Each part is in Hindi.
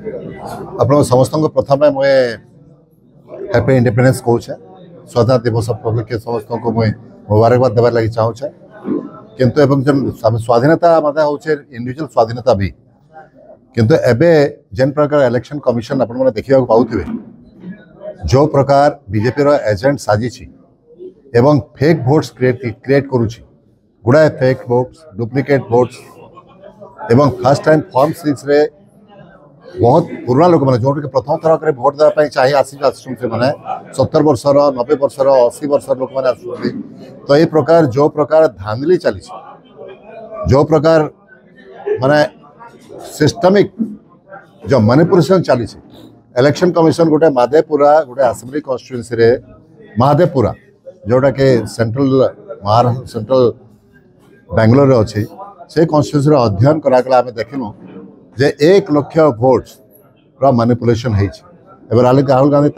आप समस्त प्रथम मुझे हैप्पी इंडिपेंडेंस कहूँ स्वतंत्रता दिवस उपलक्षे के समस्त को मुझे मुबारकबाद देवार लगी चाहूँचे किंतु स्वाधीनता मतलब हूँ इंडिविजुअल स्वाधीनता भी किंतु एबे जेन प्रकार इलेक्शन कमिशन आप देखा पाथे जो प्रकार बीजेपी रो एजेंट साजिश एवं फेक भोट्स क्रिएट करुच्ची गुड़ाए फेक भोट्स डुप्लिकेट भोट्स एवं फर्स्ट टाइम फॉर्म 6 रे बहुत पुराना लोक मैंने जो प्रथम थरक भोट देवाई चाहिए आसुचे मैंने 70 वर्षर 90 वर्षर 80 वर्षर लोक मैंने आसुच्चे तो ये प्रकार जो प्रकार धांधली चली जो प्रकार माने सिस्टमिक जो मैनिपुलेशन चली इलेक्शन कमिशन गोटे माधेपुरा गोटे आसेम्बली कन्स्टिट्युएंसी रे माधेपुरा जोटा कि सेंट्रल महाराष्ट्र सेंट्रल बेंगलोर अच्छी से कन्स्टिट्युएंसी अध्ययन करागला आम देखिलु जे 1 लाख भोट्स मैनिपुलेशन होती राहुल गांधी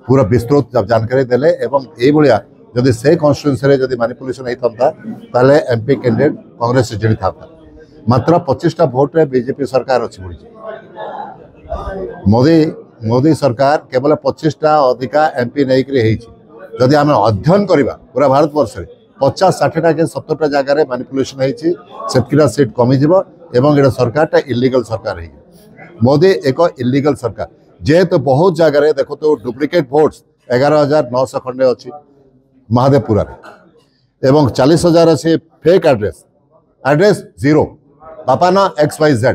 पूरा विस्तृत जानकारी देले एवं ये जदि से कन्स्टिट्युएंसी जदि मैनिपुलेशन होता ताले एमपी कैंडिडेट कांग्रेस जीति था मात्र 25टा भोट रे बीजेपी सरकार अच्छी मोदी सरकार केवल 25टा अधिका एमपी नहीं जदि आम अध्ययन करवा पूरा भारत वर्ष 50-60टा के 70टा जगह मैनिपुलेशन होती सीट कमिज एवं ये सरकार इलीगल सरकार है मोदी एक इलीगल सरकार जेहेतु बहुत जगह देखो तो डुप्लिकेट भोट्स 11,900 खंडे अच्छी महादेवपुरा एवं 40,000 अच्छे फेक एड्रेस जीरो बापा ना XYZ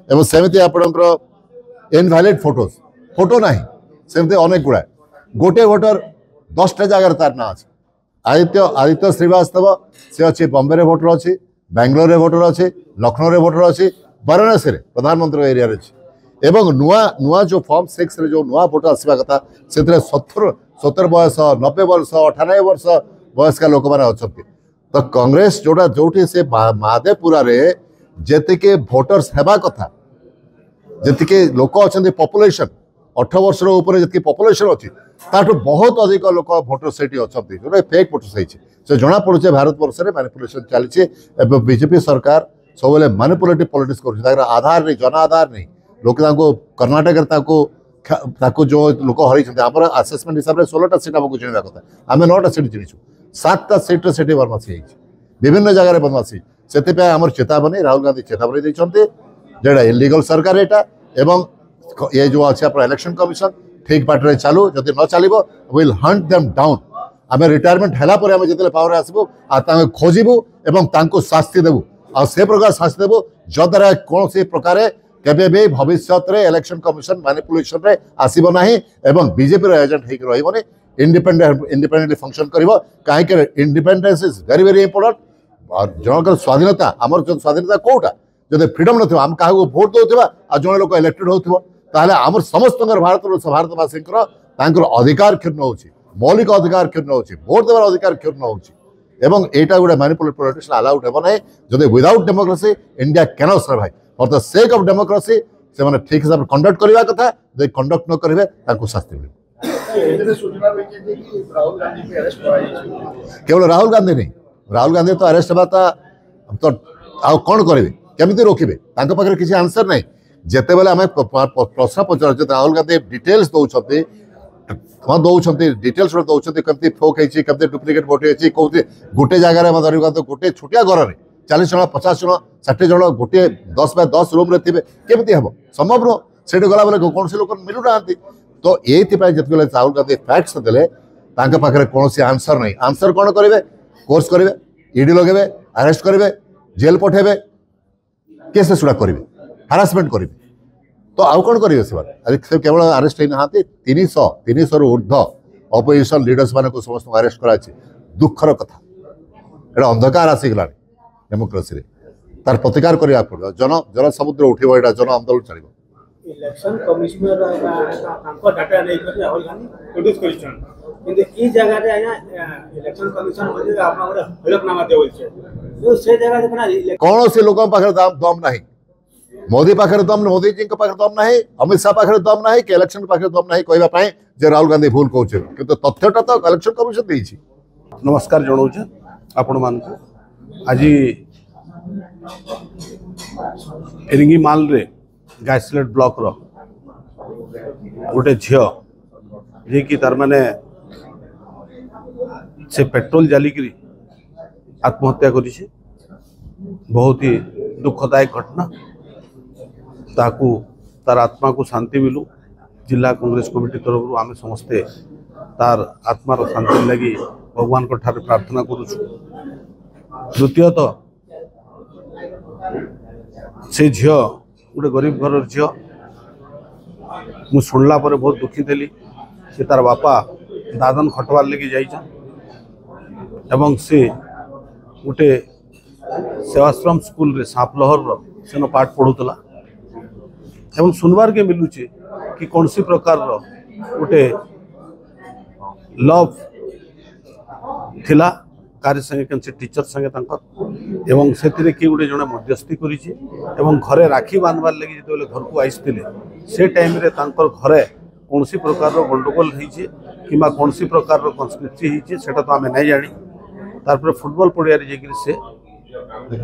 एवं सेमती आपणकर इनवैलिड फोटो ना सेमती अनेक गुड़ाए गोटे भोटर 10टा जगह तार ना अच्छे आदित्य श्रीवास्तव से अच्छी बॉम्बे भोटर अच्छी बेंगलोर भोटर अच्छी लखनऊ भोटर अच्छी वाराणसी प्रधानमंत्री एरिया एवं नुआ जो फॉर्म 6 रे जो नुआ भोटर आसवा कथा से 70 बयस 90 वर्ष 98 वर्ष वयस्क लोक मैंने अच्छा तो कांग्रेस जोड़ा जो से महादेवपुरा जी भोटर्स हेबा कथा जी लोक अच्छा पॉपुलेशन 18 वर्ष ऊपर जी पॉपुलेशन अच्छी ताठू बहुत अधिक लोक भोटर से अच्छा जो फेक भोटर्स से जना पड़े भारत वर्ष में मैनिपुलेशन चली बीजेपी सरकार सब मैनिपुलेटिव पॉलिटिक्स कर आधार नहीं जन आधार नहीं लोक कर्नाटक जो लोक हर आम आसेसमेंट हिसाब से 16टा सीट आमको चिन्ह कथा आम 9टा सीट चिन्हु 7टा सीट्रे से बदमाशी विभिन्न जगह बदमाशी से आम चेतावनी राहुल गांधी चेतावनी देते जोड़ा इलीगल सरकार यहाँ ये जो अच्छे इलेक्शन कमिशन ठीक बाटर चालू जदि न चलो विल हंट देम डाउन आम रिटायरमेंट है जिते पावर आसबू खोजबू और शास्ति देवु आ से प्रकार शास्ति देवु जद्वारा कौन प्रकार केबे भी भविष्य में इलेक्शन कमिशन मैनिपुलेशन रे आसीबो नाही एवं बीजेपी एजेंट होकर रहिबोनी इंडिपेंडेंटली फंक्शन करिवो काहे independence is very very important और जनकर स्वाधीनता आमर जो स्वाधीनता कोटा जब फ्रीडम न आम क्या भोट दौथा आ जो लोक इलेक्टेड होता आमर समस्त भारतवासी अधिकार क्षुण्ण हो मौलिक अधिकार क्षुण्ण हो भोट देवार अधिकार क्षुण्ण हो यहाँ गोटे मैनिपुलेटिव पॉलिटिक्स अलाउड हे ना जब without democracy India can survive for the sake of democracy से ठीक हिसाब से कंडक्ट करवा कथा जब कंडक्ट न करेंगे शास्ति मिले केवल राहुल गांधी नहीं राहुल गांधी तो अरेस्ट होता तो कौन करेंगे केमी रोकबे पाखे किसी आंसर ना जिते बेले आम प्रश्न पचार राहुल गांधी डिटेल्स दौरान डिटेल्स दौरान कमी फोक होती डुप्लिकेट भोट होती कौन गोटे जगह धरवा तो गोटे छोटिया घर में 40 जन 50 जन 60 जन गोटे 10x10 रूम थे केमी हम संभव नुह से गला बेले कौन लोक मिलूना तो ये जिते राहुल गांधी फैक्ट्स देले पाखे कौन आंसर नहीं आंसर कौन करेंगे कोर्स करेंगे ईडी लगे अरेस्ट करेंगे जेल पठेबे केस सुड़ा करेंगे हारासमेंट करेंगे तो आउ कौन करेंगे से केवल अरेस्ट होना 300 ऊर्ध अपोजिशन लीडर्स मान समस्त अरेस्ट कराई दुखर कथा एटा अंधकार आसीगला डेमोक्रेसी तार प्रतिकार करा पड़ो जन समुद्र उठो यहाँ जन आंदोलन चलो इलेक्शन कमिश्नर डाटा नहीं कर राहुल गांधी प्रोड्यूस करिछन किंतु ई जगह रे आया इलेक्शन कमिशन होजे आपन गोटे हलफनामा देवल छे तो से जगह रे कोना कौन से लोगों पाखे दम नहीं मोदी पाखे दम मोदी जी पाखे दम नहीं अमित शाह पाखे दम नहीं कि इलेक्शन पाखे दम नहीं कहबा जे राहुल गांधी भूल कहउछे किंतु तथ्यटा तो इलेक्शन कमिशन देछि। नमस्कार जनाऊँ आपण मान आज एरिंगी माल रे गायसलेट ब्लॉक रो गोटे झील जे कि तार माने से पेट्रोल जालिकी आत्महत्या करी बहुत ही दुखदायक घटना ताकू तार आत्मा को शांति मिलू जिला कांग्रेस कमिटी तरफ आम समस्ते तार आत्मार शांति लगी भगवान को ठारे प्रार्थना करुछु। द्वितीयतः से झील गोटे गरीब घर झील मु शुणला पर बहुत दुखी थी से तार बापा दादन खटवार लगी जाइछन से गोटे सेवाश्रम स्कूल रे सांपलहर सेन पाठ पढ़ुला एवं सुनवार के मिलूचे कि कौन सी प्रकार गोटे लव थिला कार्य संगे कैसे टीचर संगे एवं से कि गोटे जड़े मध्यस्थी करिछि एवं घरे राखी बांधवार लगी जो घर को आईते से टाइम रे तांकर घरे कौन सी प्रकार गंडगोल होइछि किंबा कौन सी प्रकार कन्स्पिरेसी होइछि सेटा तो आमे नहीं जानी तारपर फुटबॉल पड़िया जाकर से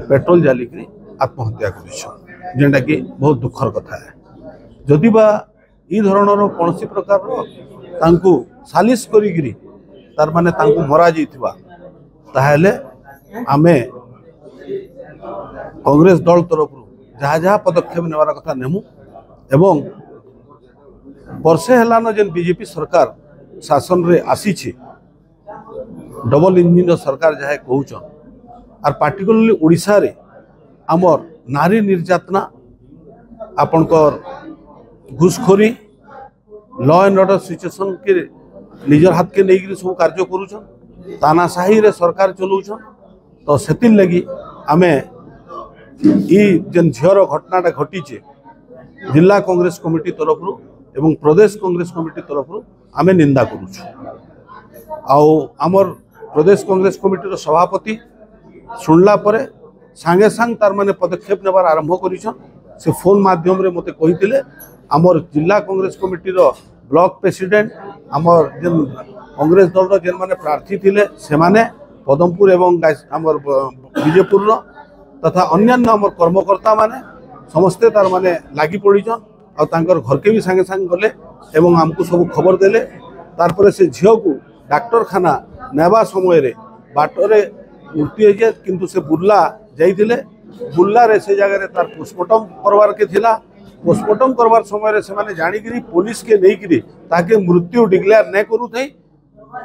पेट्रोल जालिकी आत्महत्या कर जेनटा कि बहुत दुखर कथा है। जदि बा ई धरणर कौन सी प्रकार तांकु सालिश करी तार माने तांकु मरा जाइथिबा ताहेले आमे कांग्रेस दल तरफ जहाँ जहाँ पदक्षेप नेवार कथा नेमु एवं वर्षे हेलान जेन बीजेपी सरकार शासन रे आसीछि डबल इंजिन सरकार जहाँ कहउछन आर पार्टिकुलरली ओडिशा रे आमर नारी निर्यातना आपनकर घुसखोरी लॉ एंड ऑर्डर सिचुएशन के निजर हाथ के नहीं सब कार्य करुछन तानाशाही रे सरकार चलाउछन तो सेतिल लगी आमे ई जेन झीर घटनाटा घटीचे जिला कांग्रेस कमिटी तरफ एवं प्रदेश कांग्रेस कमिटी तरफ आमे निंदा करुछु। आउ आमर प्रदेश कांग्रेस कमिटी सभापति शुणला परे सांगे सांग तार माने पदक्षेप नेबार आरंभ करिछन से फोन माध्यम रे मते कहितिले आमर जिला कांग्रेस कमिटी ब्लॉक प्रेसिडेंट आमर जेन कांग्रेस दल जेन माने प्रार्थी थिले से माने पदमपुर एवं आमर विजयपुर तथा अन्यान्य आमर कर्मकर्ता माने समस्ते तार माने लागी पड़ीछन आ तांकर घर के भी सांगे सांग गले एवं आमको सब खबर देले तारपरे से झील को डाक्तरखाना नेबा समय रे बाटरे मृत्यु होइए किंतु से बुर्ला जाइथिले बुर्ला रे से जगह रे तार पोस्टमार्टम करवार के थिला पोस्टमार्टम करवार समय रे से माने जानिकरी पुलिस के नहीं ताके मृत्यु डिक्लेयर नहीं करू थई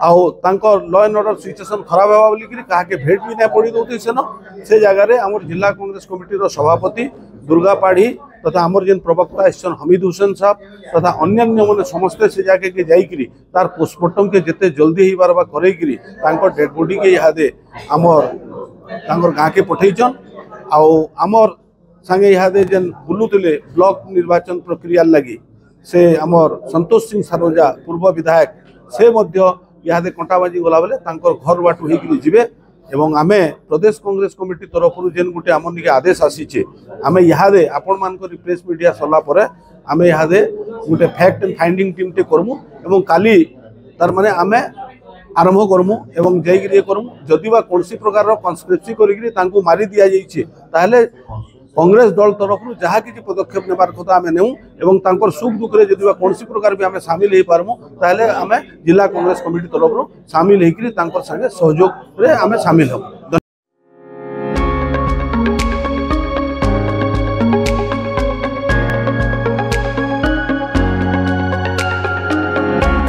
आउ तांकर लॉ एंड ऑर्डर सिचुएशन खराब होबा बोली करी काहे के भेट भी नहीं पड़ी दोती से जगह रे हमर जिला कांग्रेस कमिटी रो सभापति दुर्गा पाढ़ी तथा आमर जेन प्रवक्ता आसन हमीद हुसैन साहब तथा अन्यान्य माने समस्ते से जाके के जाइकरी तार पोस्टमार्टम के जिते जल्दी ही बारबा करेकरी तांकर डेड बॉडी के इहादे आमर तांकर गाँ के पठेइछन आउ आमर संगे इहादे जेन बुलुतले ब्लॉक निर्वाचन प्रक्रिया लगी से आमर संतोष सिंह सारोजा पूर्व विधायक से मध्य इहादे कंटाबाजी गला बेले तांकर घर बाटू होइकरी जिवे एवं आमे प्रदेश कांग्रेस कमिटी तरफ जेन गोटे आम निके आदेश आसीचे आमे इहादे आपण मान प्रेस मीडिया सरला परे आमे इहादे गोटे फैक्ट एंड फाइंडिंग टीम टे करमु एवं काली तार माने आमे आरंभ करमु एवं जाइकरी ये करमु जदि बा कोनसी प्रकार रो कन्स्पिरेसी करिकरी तांको मारी दिया जाइछे ताहले कांग्रेस दल तरफ जहाँ किसी पदक्षेप नेबार कथा आमे नेउ एवं तांकर सुख दुख रे जदि बा कोनसी प्रकार भी आमे शामिल हे पारमु ताहले आमे जिला कांग्रेस कमिटी तरफ सामिल हेकरी तांकर संगे सहयोग रे आमे शामिल हम।